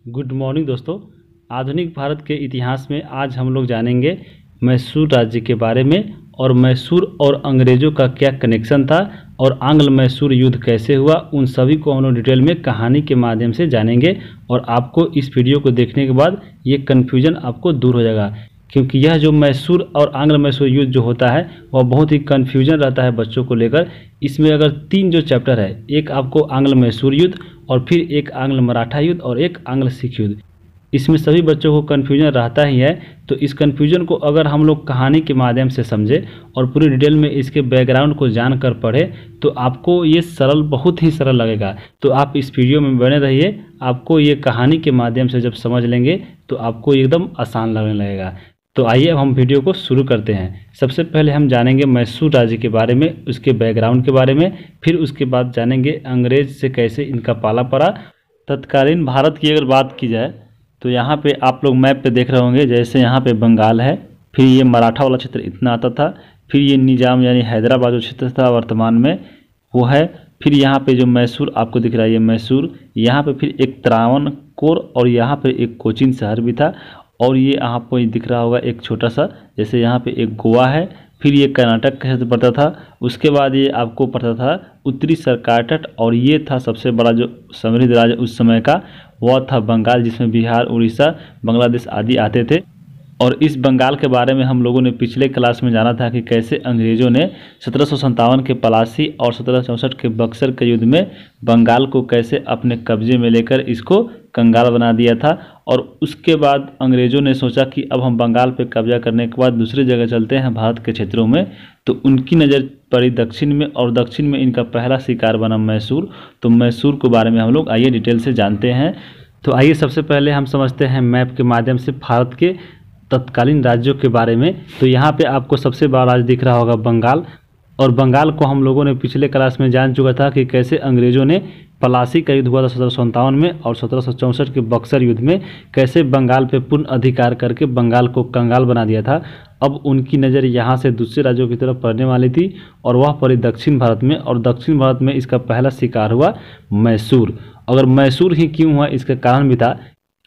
Good morning दोस्तों। आधुनिक भारत के इतिहास में आज हम लोग जानेंगे मैसूर राज्य के बारे में और मैसूर और अंग्रेज़ों का क्या कनेक्शन था और आंग्ल मैसूर युद्ध कैसे हुआ, उन सभी को हम लोग डिटेल में कहानी के माध्यम से जानेंगे। और आपको इस वीडियो को देखने के बाद ये कन्फ्यूजन आपको दूर हो जाएगा, क्योंकि यह जो मैसूर और आंग्ल मैसूर युद्ध जो होता है वह बहुत ही कन्फ्यूजन रहता है बच्चों को लेकर। इसमें अगर 3 जो चैप्टर है, एक आपको आंग्ल मैसूर युद्ध और फिर एक आंग्ल मराठा युद्ध और एक आंग्ल सिख युद्ध, इसमें सभी बच्चों को कन्फ्यूजन रहता ही है। तो इस कन्फ्यूजन को अगर हम लोग कहानी के माध्यम से समझे और पूरी डिटेल में इसके बैकग्राउंड को जान कर पढ़े तो आपको ये सरल, बहुत ही सरल लगेगा। तो आप इस वीडियो में बने रहिए, आपको ये कहानी के माध्यम से जब समझ लेंगे तो आपको एकदम आसान लगने लगेगा। तो आइए अब हम वीडियो को शुरू करते हैं। सबसे पहले हम जानेंगे मैसूर राज्य के बारे में, उसके बैकग्राउंड के बारे में, फिर उसके बाद जानेंगे अंग्रेज से कैसे इनका पाला पड़ा। तत्कालीन भारत की अगर बात की जाए तो यहाँ पे आप लोग मैप पे देख रहे होंगे, जैसे यहाँ पे बंगाल है, फिर ये मराठा वाला क्षेत्र इतना आता था, फिर ये निजाम यानी हैदराबाद जो क्षेत्र था वर्तमान में वो है, फिर यहाँ पे जो मैसूर आपको दिख रहा है ये मैसूर, यहाँ पे फिर एक त्रावणकोर और यहाँ पे एक कोचीन शहर भी था। और ये आपको दिख रहा होगा एक छोटा सा, जैसे यहाँ पे एक गोवा है, फिर ये कर्नाटक का क्षेत्र पड़ता था। उसके बाद ये आपको पड़ता था उत्तरी सरकारतट, और ये था सबसे बड़ा जो समृद्ध राज्य उस समय का, वह था बंगाल, जिसमें बिहार, उड़ीसा, बांग्लादेश आदि आते थे। और इस बंगाल के बारे में हम लोगों ने पिछले क्लास में जाना था कि कैसे अंग्रेज़ों ने 1757 के पलासी और 1764 के बक्सर के युद्ध में बंगाल को कैसे अपने कब्जे में लेकर इसको कंगाल बना दिया था। और उसके बाद अंग्रेज़ों ने सोचा कि अब हम बंगाल पे कब्जा करने के बाद दूसरी जगह चलते हैं भारत के क्षेत्रों में। तो उनकी नज़र पड़ी दक्षिण में, और दक्षिण में इनका पहला शिकार बना मैसूर। तो मैसूर के बारे में हम लोग आइए डिटेल से जानते हैं। तो आइए सबसे पहले हम समझते हैं मैप के माध्यम से भारत के तत्कालीन राज्यों के बारे में। तो यहाँ पे आपको सबसे बड़ा राज्य दिख रहा होगा बंगाल, और बंगाल को हम लोगों ने पिछले क्लास में जान चुका था कि कैसे अंग्रेज़ों ने पलासी का युद्ध हुआ था 1757 में, और 1764 के बक्सर युद्ध में कैसे बंगाल पे पूर्ण अधिकार करके बंगाल को कंगाल बना दिया था। अब उनकी नज़र यहाँ से दूसरे राज्यों की तरफ पड़ने वाली थी, और वह पड़ी दक्षिण भारत में, और दक्षिण भारत में इसका पहला शिकार हुआ मैसूर। अगर मैसूर ही क्यों हुआ, इसका कारण भी था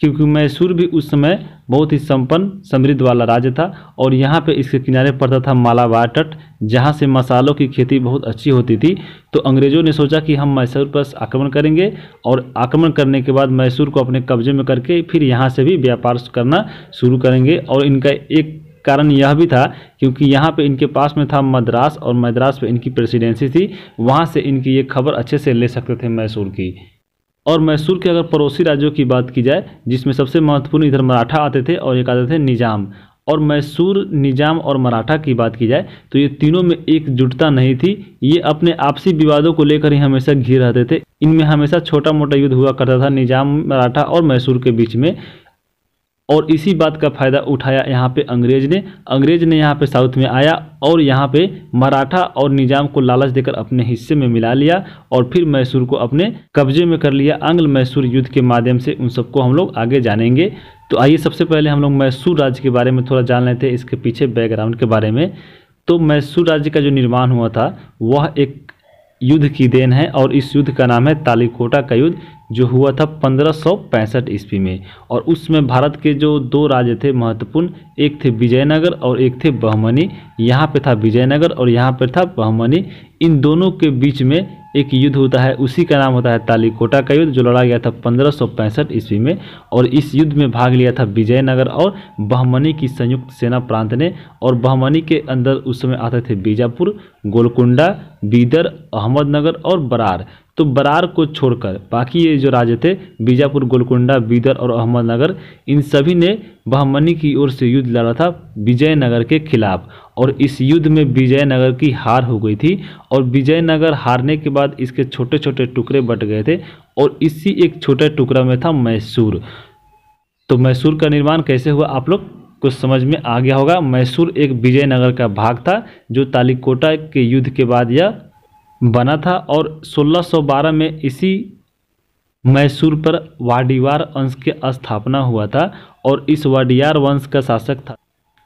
क्योंकि मैसूर भी उस समय बहुत ही संपन्न समृद्ध वाला राज्य था, और यहाँ पे इसके किनारे पड़ता था मालाबार तट, जहाँ से मसालों की खेती बहुत अच्छी होती थी। तो अंग्रेज़ों ने सोचा कि हम मैसूर पर आक्रमण करेंगे, और आक्रमण करने के बाद मैसूर को अपने कब्जे में करके फिर यहाँ से भी व्यापार करना शुरू करेंगे। और इनका एक कारण यह भी था क्योंकि यहाँ पे इनके पास में था मद्रास, और मद्रास पे इनकी प्रेसिडेंसी थी, वहाँ से इनकी ये खबर अच्छे से ले सकते थे मैसूर की। और मैसूर के अगर पड़ोसी राज्यों की बात की जाए, जिसमें सबसे महत्वपूर्ण इधर मराठा आते थे और एक आते थे निजाम, और मैसूर, निजाम और मराठा की बात की जाए तो ये तीनों में एकजुटता नहीं थी। ये अपने आपसी विवादों को लेकर ही हमेशा घिरे रहते थे। इनमें हमेशा छोटा मोटा युद्ध हुआ करता था निजाम, मराठा और मैसूर के बीच में। और इसी बात का फ़ायदा उठाया यहाँ पे अंग्रेज ने यहाँ पे साउथ में आया और यहाँ पे मराठा और निजाम को लालच देकर अपने हिस्से में मिला लिया, और फिर मैसूर को अपने कब्जे में कर लिया। आंग्ल मैसूर युद्ध के माध्यम से उन सबको हम लोग आगे जानेंगे। तो आइए सबसे पहले हम लोग मैसूर राज्य के बारे में थोड़ा जान लेते हैं, इसके पीछे बैकग्राउंड के बारे में। तो मैसूर राज्य का जो निर्माण हुआ था वह एक युद्ध की देन है, और इस युद्ध का नाम है तालीकोटा का युद्ध, जो हुआ था 1565 ईस्वी में। और उसमें भारत के जो 2 राज्य थे महत्वपूर्ण, एक थे विजयनगर और एक थे बहमनी। यहाँ पे था विजयनगर और यहाँ पे था बहमनी। इन दोनों के बीच में एक युद्ध होता है, उसी का नाम होता है तालीकोटा का युद्ध, जो लड़ा गया था 1565 ईस्वी में। और इस युद्ध में भाग लिया था विजयनगर और बहमनी की संयुक्त सेना प्रांत ने। और बहमनी के अंदर उस समय आते थे बीजापुर, गोलकुंडा, बीदर, अहमदनगर और बरार। तो बरार को छोड़कर बाकी ये जो राज्य थे, बीजापुर, गोलकुंडा, बीदर और अहमदनगर, इन सभी ने बहमनी की ओर से युद्ध लड़ा था विजयनगर के खिलाफ। और इस युद्ध में विजयनगर की हार हो गई थी, और विजयनगर हारने के बाद इसके छोटे छोटे टुकड़े बट गए थे, और इसी एक छोटे टुकड़ा में था मैसूर। तो मैसूर का निर्माण कैसे हुआ आप लोग कुछ समझ में आ गया होगा। मैसूर एक विजयनगर का भाग था, जो तालीकोटा के युद्ध के बाद यह बना था। और 1612 में इसी मैसूर पर वाडियार वंश की स्थापना हुआ था, और इस वाडियार वंश का शासक था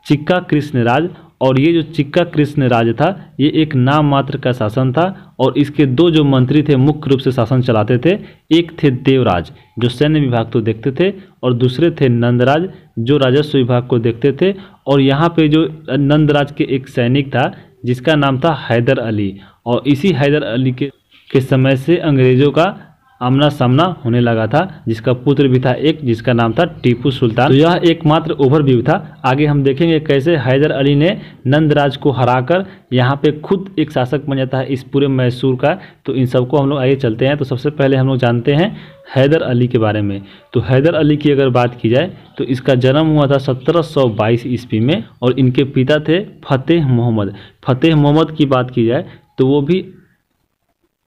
चिक्का कृष्णराज। और ये जो चिक्का कृष्णराज था ये एक नाम मात्र का शासन था और इसके दो जो मंत्री थे मुख्य रूप से शासन चलाते थे, एक थे देवराज जो सैन्य विभाग को देखते थे और दूसरे थे नंदराज जो राजस्व विभाग को देखते थे। और यहाँ पे जो नंदराज के एक सैनिक था जिसका नाम था हैदर अली, और इसी हैदर अली के समय से अंग्रेजों का आमना सामना होने लगा था, जिसका पुत्र भी था एक जिसका नाम था टीपू सुल्तान। तो यह एकमात्र ओवरव्यू था। आगे हम देखेंगे कैसे हैदर अली ने नंदराज को हराकर यहाँ पे खुद एक शासक बन जाता है इस पूरे मैसूर का। तो इन सबको हम लोग आगे चलते हैं। तो सबसे पहले हम लोग जानते हैं हैदर अली के बारे में। तो हैदर अली की अगर बात की जाए तो इसका जन्म हुआ था 1722 ईस्वी में और इनके पिता थे फतेह मोहम्मद। फतेह मोहम्मद की बात की जाए तो वो भी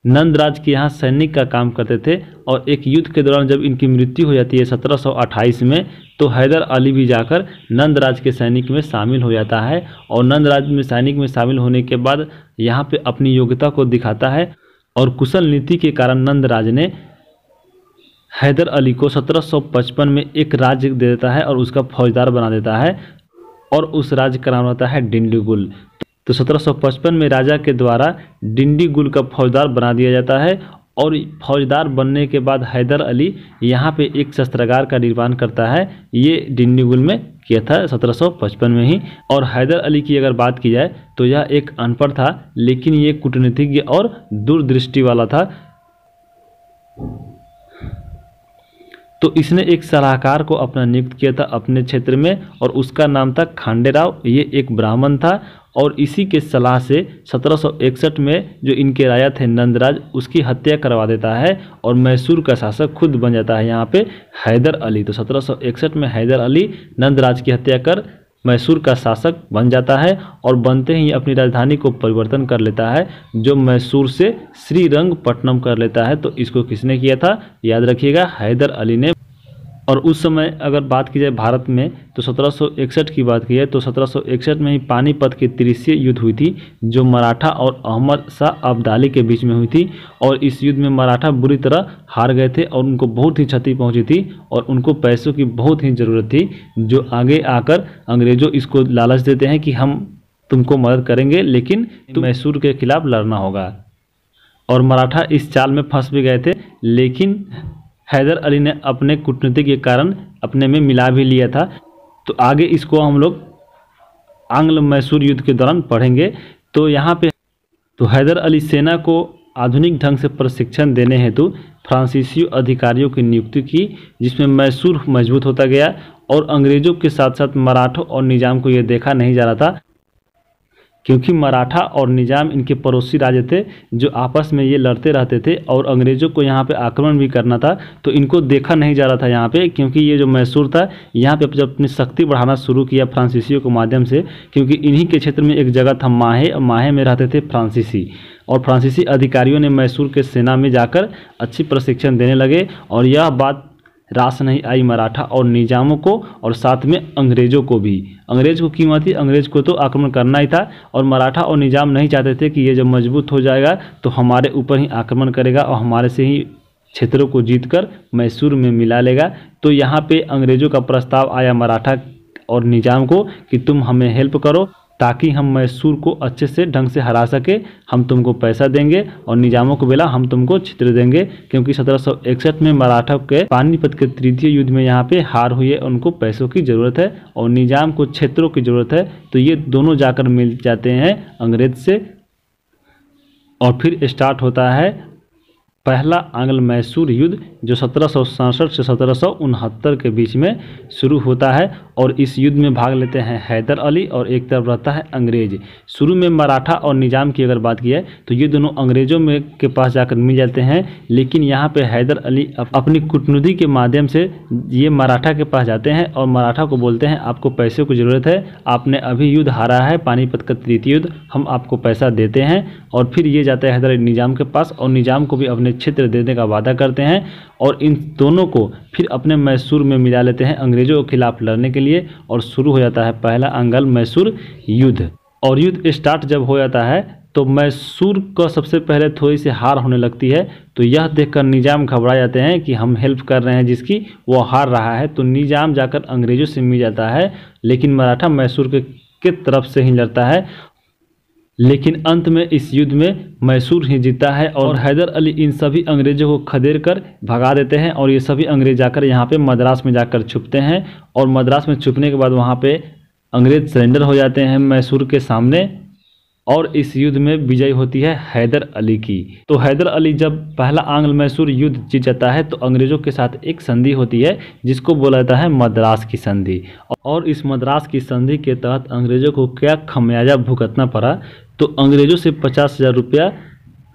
नंदराज के यहाँ सैनिक का काम करते थे और एक युद्ध के दौरान जब इनकी मृत्यु हो जाती है 1728 में, तो हैदर अली भी जाकर नंदराज के सैनिक में शामिल हो जाता है और नंदराज में सैनिक में शामिल होने के बाद यहाँ पे अपनी योग्यता को दिखाता है और कुशल नीति के कारण नंदराज ने हैदर अली को 1755 में एक राज्य दे देता है और उसका फौजदार बना देता है और उस राज्य का नाम होता है डिंडीगुल। तो 1755 में राजा के द्वारा डिंडीगुल का फौजदार बना दिया जाता है और फौजदार बनने के बाद हैदर अली यहाँ पे एक शस्त्रागार का निर्माण करता है। ये डिंडीगुल में किया था 1755 में ही। और हैदर अली की अगर बात की जाए तो यह एक अनपढ़ था लेकिन ये कूटनीतिज्ञ और दूरदृष्टि वाला था। तो इसने एक सलाहकार को अपना नियुक्त किया था अपने क्षेत्र में और उसका नाम था खांडेराव। ये एक ब्राह्मण था और इसी के सलाह से 1761 में जो इनके राजा थे नंदराज उसकी हत्या करवा देता है और मैसूर का शासक खुद बन जाता है यहाँ पे हैदर अली। तो 1761 में हैदर अली नंदराज की हत्या कर मैसूर का शासक बन जाता है और बनते ही अपनी राजधानी को परिवर्तन कर लेता है जो मैसूर से श्रीरंगपट्टनम कर लेता है। तो इसको किसने किया था, याद रखिएगा, हैदर अली ने। और उस समय अगर बात की जाए भारत में तो 1761 की बात की जाए तो 1761 में ही पानीपत की त्रिसीय युद्ध हुई थी जो मराठा और अहमद शाह अब्दाली के बीच में हुई थी। और इस युद्ध में मराठा बुरी तरह हार गए थे और उनको बहुत ही क्षति पहुंची थी और उनको पैसों की बहुत ही ज़रूरत थी, जो आगे आकर अंग्रेज़ों इसको लालच देते हैं कि हम तुमको मदद करेंगे लेकिन मैसूर के खिलाफ लड़ना होगा। और मराठा इस चाल में फंस भी गए थे लेकिन हैदर अली ने अपने कूटनीति के कारण अपने में मिला भी लिया था। तो आगे इसको हम लोग आंग्ल मैसूर युद्ध के दौरान पढ़ेंगे। तो यहाँ पे तो हैदर अली सेना को आधुनिक ढंग से प्रशिक्षण देने हेतु फ्रांसीसी अधिकारियों की नियुक्ति की जिसमें मैसूर मजबूत होता गया और अंग्रेज़ों के साथ साथ मराठों और निजाम को ये देखा नहीं जा रहा था क्योंकि मराठा और निजाम इनके पड़ोसी राज्य थे जो आपस में ये लड़ते रहते थे और अंग्रेज़ों को यहाँ पे आक्रमण भी करना था। तो इनको देखा नहीं जा रहा था यहाँ पे क्योंकि ये जो मैसूर था यहाँ पे जब अपनी शक्ति बढ़ाना शुरू किया फ्रांसीसियों के माध्यम से, क्योंकि इन्हीं के क्षेत्र में एक जगह था माहे और माहे में रहते थे फ्रांसीसी और फ्रांसीसी अधिकारियों ने मैसूर के सेना में जाकर अच्छी प्रशिक्षण देने लगे और यह बात रास नहीं आई मराठा और निजामों को और साथ में अंग्रेज़ों को भी। अंग्रेज़ को कीमत थी, अंग्रेज़ को तो आक्रमण करना ही था और मराठा और निजाम नहीं चाहते थे कि ये जब मजबूत हो जाएगा तो हमारे ऊपर ही आक्रमण करेगा और हमारे से ही क्षेत्रों को जीतकर मैसूर में मिला लेगा। तो यहाँ पे अंग्रेज़ों का प्रस्ताव आया मराठा और निजाम को कि तुम हमें हेल्प करो ताकि हम मैसूर को अच्छे से ढंग से हरा सके, हम तुमको पैसा देंगे। और निजामों को बोला हम तुमको क्षेत्र देंगे क्योंकि 1761 में मराठा के पानीपत के तृतीय युद्ध में यहाँ पे हार हुई है, उनको पैसों की ज़रूरत है और निजाम को क्षेत्रों की ज़रूरत है। तो ये दोनों जाकर मिल जाते हैं अंग्रेज से और फिर स्टार्ट होता है पहला आंग्ल मैसूर युद्ध जो 1767 से 1769 के बीच में शुरू होता है। और इस युद्ध में भाग लेते हैं हैदर अली और एक तरफ रहता है अंग्रेज। शुरू में मराठा और निजाम की अगर बात की है तो ये दोनों अंग्रेज़ों में के पास जाकर मिल जाते हैं, लेकिन यहाँ पे हैदर अली अपनी कूटनीति के माध्यम से ये मराठा के पास जाते हैं और मराठा को बोलते हैं आपको पैसे की ज़रूरत है, आपने अभी युद्ध हारा है पानीपत का तृतीय युद्ध, हम आपको पैसा देते हैं। और फिर ये जाता है हैदर अली निजाम के पास और निजाम को भी अपने क्षेत्र देने का वादा करते हैं और इन दोनों को फिर अपने मैसूर में मिला लेते हैं अंग्रेज़ों के खिलाफ लड़ने के लिए और शुरू हो जाता है पहला आंग्ल मैसूर युद्ध। और युद्ध स्टार्ट जब हो जाता है तो मैसूर को सबसे पहले थोड़ी सी हार होने लगती है। तो यह देखकर निजाम घबरा जाते हैं कि हम हेल्प कर रहे हैं जिसकी, वो हार रहा है। तो निजाम जाकर अंग्रेजों से मिल जाता है, लेकिन मराठा मैसूर के तरफ से ही लड़ता है। लेकिन अंत में इस युद्ध में मैसूर ही जीता है और हैदर अली इन सभी अंग्रेजों को खदेड़ कर भगा देते हैं। और ये सभी अंग्रेज जाकर यहाँ पे मद्रास में जाकर छुपते हैं, और मद्रास में छुपने के बाद वहाँ पे अंग्रेज सरेंडर हो जाते हैं मैसूर के सामने, और इस युद्ध में विजय होती है हैदर अली की। तो हैदर अली जब पहला आंग्ल मैसूर युद्ध जीत जाता है तो अंग्रेजों के साथ एक संधि होती है जिसको बोला जाता है मद्रास की संधि। और इस मद्रास की संधि के तहत अंग्रेजों को क्या खमियाजा भुगतना पड़ा, तो अंग्रेजों से 50,000 रुपया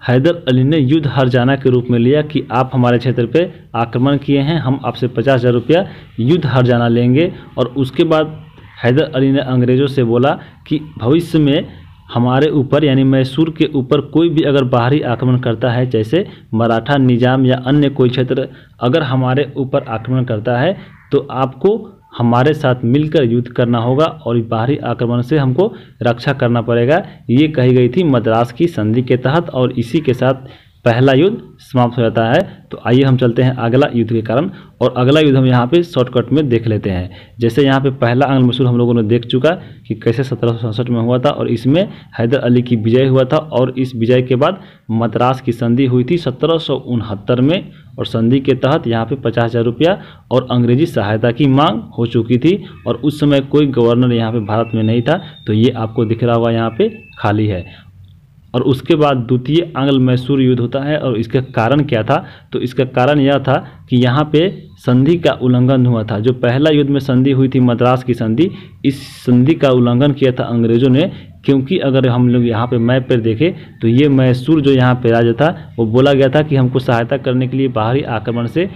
हैदर अली ने युद्ध हर्जाना के रूप में लिया कि आप हमारे क्षेत्र पे आक्रमण किए हैं, हम आपसे 50,000 रुपया युद्ध हर्जाना लेंगे। और उसके बाद हैदर अली ने अंग्रेजों से बोला कि भविष्य में हमारे ऊपर यानी मैसूर के ऊपर कोई भी अगर बाहरी आक्रमण करता है, जैसे मराठा, निजाम या अन्य कोई क्षेत्र अगर हमारे ऊपर आक्रमण करता है, तो आपको हमारे साथ मिलकर युद्ध करना होगा और बाहरी आक्रमण से हमको रक्षा करना पड़ेगा। ये कही गई थी मद्रास की संधि के तहत, और इसी के साथ पहला युद्ध समाप्त हो जाता है। तो आइए हम चलते हैं अगला युद्ध के कारण, और अगला युद्ध हम यहाँ पे शॉर्टकट में देख लेते हैं। जैसे यहाँ पे पहला आंग्ल मैसूर हम लोगों ने देख चुका कि कैसे 1767 में हुआ था, और इसमें हैदर अली की विजय हुआ था। और इस विजय के बाद मद्रास की संधि हुई थी 1769 में, और संधि के तहत यहाँ पे 50,000 रुपया और अंग्रेजी सहायता की मांग हो चुकी थी। और उस समय कोई गवर्नर यहाँ पे भारत में नहीं था, तो ये आपको दिख रहा हुआ यहाँ पे खाली है। और उसके बाद द्वितीय आंग्ल मैसूर युद्ध होता है, और इसका कारण क्या था, तो इसका कारण यह था कि यहाँ पे संधि का उल्लंघन हुआ था। जो पहला युद्ध में संधि हुई थी मद्रास की संधि, इस संधि का उल्लंघन किया था अंग्रेजों ने। क्योंकि अगर हम लोग यहाँ पे मैप पर देखें तो ये मैसूर जो यहाँ पे राज्य था वो बोला गया था कि हमको सहायता करने के लिए बाहरी आक्रमण से,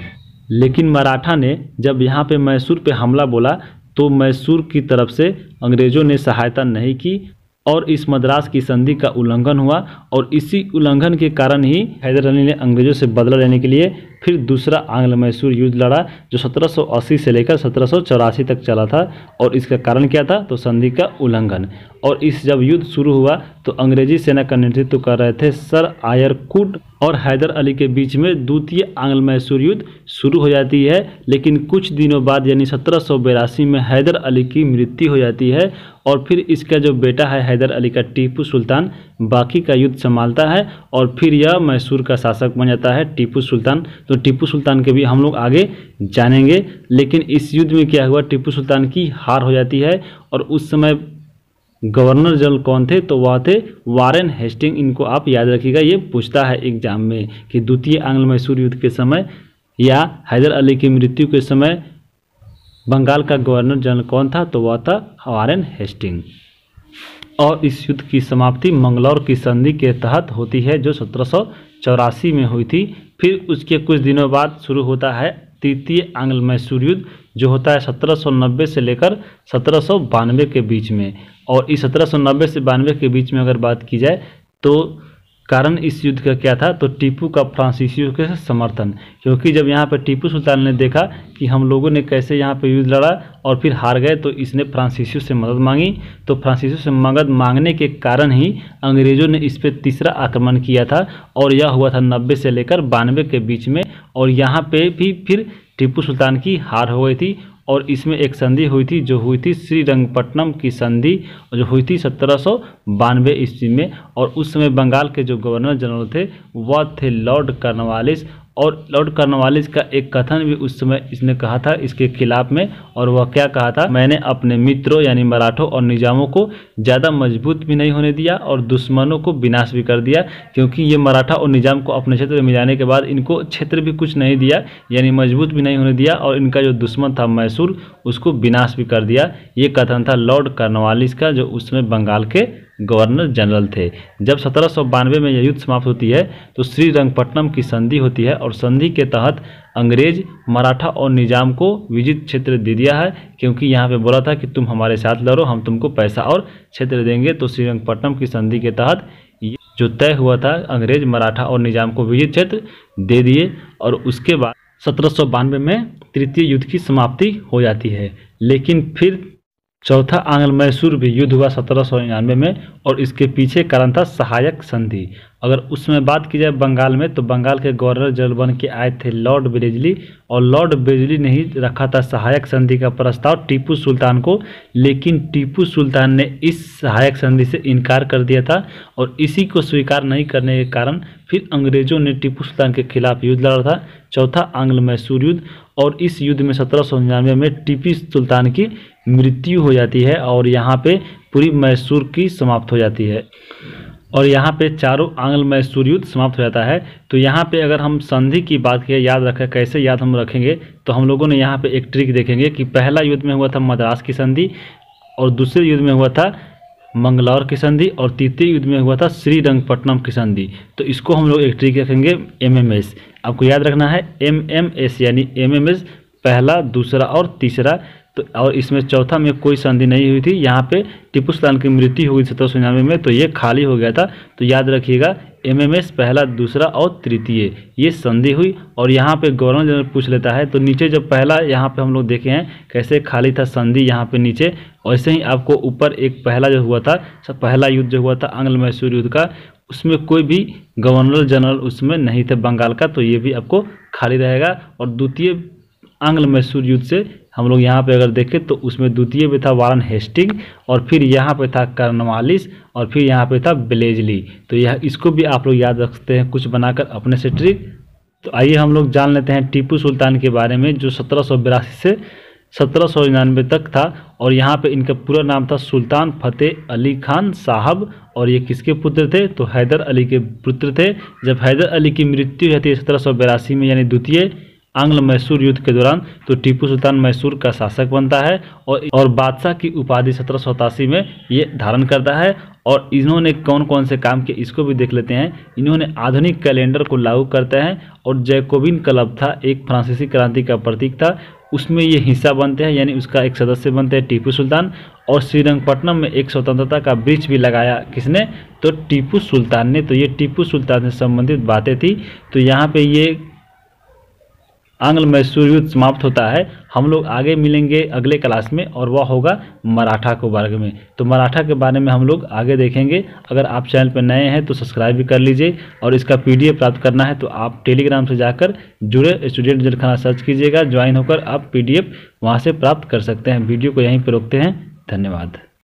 लेकिन मराठा ने जब यहाँ पे मैसूर पे हमला बोला तो मैसूर की तरफ से अंग्रेजों ने सहायता नहीं की, और इस मद्रास की संधि का उल्लंघन हुआ। और इसी उल्लंघन के कारण ही हैदर अली ने अंग्रेजों से बदला लेने के लिए फिर दूसरा आंग्ल मैसूर युद्ध लड़ा, जो 1780 से लेकर 1784 तक चला था। और इसका कारण क्या था, तो संधि का उल्लंघन। और इस जब युद्ध शुरू हुआ तो अंग्रेजी सेना का नेतृत्व कर रहे थे सर आयर कूट, और हैदर अली के बीच में द्वितीय आंग्ल मैसूर युद्ध शुरू हो जाती है। लेकिन कुछ दिनों बाद यानी 1782 में हैदर अली की मृत्यु हो जाती है, और फिर इसका जो बेटा है हैदर अली का टीपू सुल्तान बाकी का युद्ध संभालता है, और फिर यह मैसूर का शासक बन जाता है टीपू सुल्तान। तो टीपू सुल्तान के भी हम लोग आगे जानेंगे। लेकिन इस युद्ध में क्या हुआ, टीपू सुल्तान की हार हो जाती है, और उस समय गवर्नर जनरल कौन थे, तो वह थे वारेन हेस्टिंग। इनको आप याद रखिएगा, ये पूछता है एग्जाम में कि द्वितीय आंग्ल मैसूर युद्ध के समय या हैदर अली की मृत्यु के समय बंगाल का गवर्नर जनरल कौन था, तो वह था वारेन हेस्टिंग। और इस युद्ध की समाप्ति मंगलौर की संधि के तहत होती है, जो 1784 में हुई थी। फिर उसके कुछ दिनों बाद शुरू होता है तृतीय आंग्ल मैसूर युद्ध, जो होता है 1790 से लेकर 1792 के बीच में। और इस 1790 से 92 के बीच में अगर बात की जाए तो कारण इस युद्ध का क्या था, तो टीपू का फ्रांसीसियों के समर्थन। क्योंकि जब यहाँ पर टीपू सुल्तान ने देखा कि हम लोगों ने कैसे यहाँ पर युद्ध लड़ा और फिर हार गए, तो इसने फ्रांसीसियों से मदद मांगी। तो फ्रांसीसियों से मदद मांगने के कारण ही अंग्रेजों ने इस पर तीसरा आक्रमण किया था, और यह हुआ था 90 से लेकर 92 के बीच में। और यहाँ पे भी फिर टीपू सुल्तान की हार हो गई थी, और इसमें एक संधि हुई थी जो हुई थी श्रीरंगपट्टनम की संधि, जो हुई थी 1792 ईस्वी में। और उस समय बंगाल के जो गवर्नर जनरल थे वह थे लॉर्ड कॉर्नवालिस। और लॉर्ड कॉर्नवालिस का एक कथन भी उस समय इसने कहा था इसके खिलाफ में, और वह क्या कहा था, मैंने अपने मित्रों यानी मराठों और निजामों को ज़्यादा मजबूत भी नहीं होने दिया और दुश्मनों को विनाश भी कर दिया। क्योंकि ये मराठा और निजाम को अपने क्षेत्र में मिलाने के बाद इनको क्षेत्र भी कुछ नहीं दिया, यानी मजबूत भी नहीं होने दिया, और इनका जो दुश्मन था मैसूर उसको विनाश भी कर दिया। ये कथन था लॉर्ड कॉर्नवालिस का, जो उस समय बंगाल के गवर्नर जनरल थे। जब 1792 में यह युद्ध समाप्त होती है तो श्रीरंगपट्टनम की संधि होती है, और संधि के तहत अंग्रेज मराठा और निजाम को विजित क्षेत्र दे दिया है। क्योंकि यहाँ पे बोला था कि तुम हमारे साथ लड़ो, हम तुमको पैसा और क्षेत्र देंगे। तो श्रीरंगपट्टनम की संधि के तहत जो तय हुआ था अंग्रेज मराठा और निजाम को विजित क्षेत्र दे दिए, और उसके बाद 1792 में तृतीय युद्ध की समाप्ति हो जाती है। लेकिन फिर चौथा आंग्ल मैसूर भी युद्ध हुआ 1799 में, और इसके पीछे कारण था सहायक संधि। अगर उसमें बात की जाए बंगाल में, तो बंगाल के गवर्नर जनरल बन के आए थे लॉर्ड बेलेजली, और लॉर्ड बेलेजली ने ही रखा था सहायक संधि का प्रस्ताव टीपू सुल्तान को, लेकिन टीपू सुल्तान ने इस सहायक संधि से इनकार कर दिया था, और इसी को स्वीकार नहीं करने के कारण फिर अंग्रेजों ने टीपू सुल्तान के खिलाफ युद्ध लड़ा था, चौथा आंग्ल मैसूर युद्ध। और इस युद्ध में 1799 में टीपू सुल्तान की मृत्यु हो जाती है, और यहाँ पे पूरी मैसूर की समाप्त हो जाती है, और यहाँ पे चारों आंग्ल मैसूर युद्ध समाप्त हो जाता है। तो यहाँ पे अगर हम संधि की बात करें, याद रखें, कैसे याद हम रखेंगे, तो हम लोगों ने यहाँ पे एक ट्रिक देखेंगे कि पहला युद्ध में हुआ था मद्रास की संधि, और दूसरे युद्ध में हुआ था मंगलौर की संधि, और तृतीय युद्ध में हुआ था श्रीरंगपट्टनम की संधि। तो इसको हम लोग एक ट्रिक रखेंगे MMS। आपको याद रखना है MMS, यानी MMS पहला, दूसरा और तीसरा। तो और इसमें चौथा में कोई संधि नहीं हुई थी। यहाँ पे टीपू सुल्तान की मृत्यु हुई 1799 में, तो ये खाली हो गया था। तो याद रखिएगा MMS पहला, दूसरा और तृतीय, ये संधि हुई। और यहाँ पे गवर्नर जनरल पूछ लेता है, तो नीचे जब पहला यहाँ पे हम लोग देखे हैं कैसे खाली था संधि यहाँ पे नीचे, वैसे ही आपको ऊपर एक पहला जो हुआ था, पहला युद्ध जो हुआ था आंग्ल मैसूर युद्ध का, उसमें कोई भी गवर्नर जनरल उसमें नहीं थे बंगाल का, तो ये भी आपको खाली रहेगा। और द्वितीय आंग्ल मैसूर युद्ध से हम लोग यहाँ पे अगर देखें तो उसमें द्वितीय पे था वारन हेस्टिंग, और फिर यहाँ पे था कर्नवालिस, और फिर यहाँ पे था बेलेजली। तो यह इसको भी आप लोग याद रख सकते हैं कुछ बनाकर अपने से ट्रिक। तो आइए हम लोग जान लेते हैं टीपू सुल्तान के बारे में, जो 1782 से 1799 तक था। और यहाँ पे इनका पूरा नाम था सुल्तान फतेह अली खान साहब, और ये किसके पुत्र थे, तो हैदर अली के पुत्र थे। जब हैदर अली की मृत्यु हुई थी 1782 में, यानी द्वितीय आंग्ल मैसूर युद्ध के दौरान, तो टीपू सुल्तान मैसूर का शासक बनता है, और बादशाह की उपाधि 1787 में ये धारण करता है। और इन्होंने कौन कौन से काम किए इसको भी देख लेते हैं। इन्होंने आधुनिक कैलेंडर को लागू करते हैं, और जैकोबिन क्लब था, एक फ्रांसीसी क्रांति का प्रतीक था, उसमें ये हिस्सा बनते हैं, यानी उसका एक सदस्य बनते हैं टीपू सुल्तान। और श्रीरंगपट्टनम में एक स्वतंत्रता का वृक्ष भी लगाया, किसने, तो टीपू सुल्तान ने। तो ये टीपू सुल्तान से संबंधित बातें थी। तो यहाँ पे ये आंग्ल मैसूर युद्ध समाप्त होता है। हम लोग आगे मिलेंगे अगले क्लास में, और वह होगा मराठा के बारे में। तो मराठा के बारे में हम लोग आगे देखेंगे। अगर आप चैनल पर नए हैं तो सब्सक्राइब भी कर लीजिए, और इसका PDF प्राप्त करना है तो आप टेलीग्राम से जाकर जुड़े स्टूडेंट जलखाना सर्च कीजिएगा, ज्वाइन होकर आप PDF वहाँ से प्राप्त कर सकते हैं। वीडियो को यहीं पर रोकते हैं। धन्यवाद।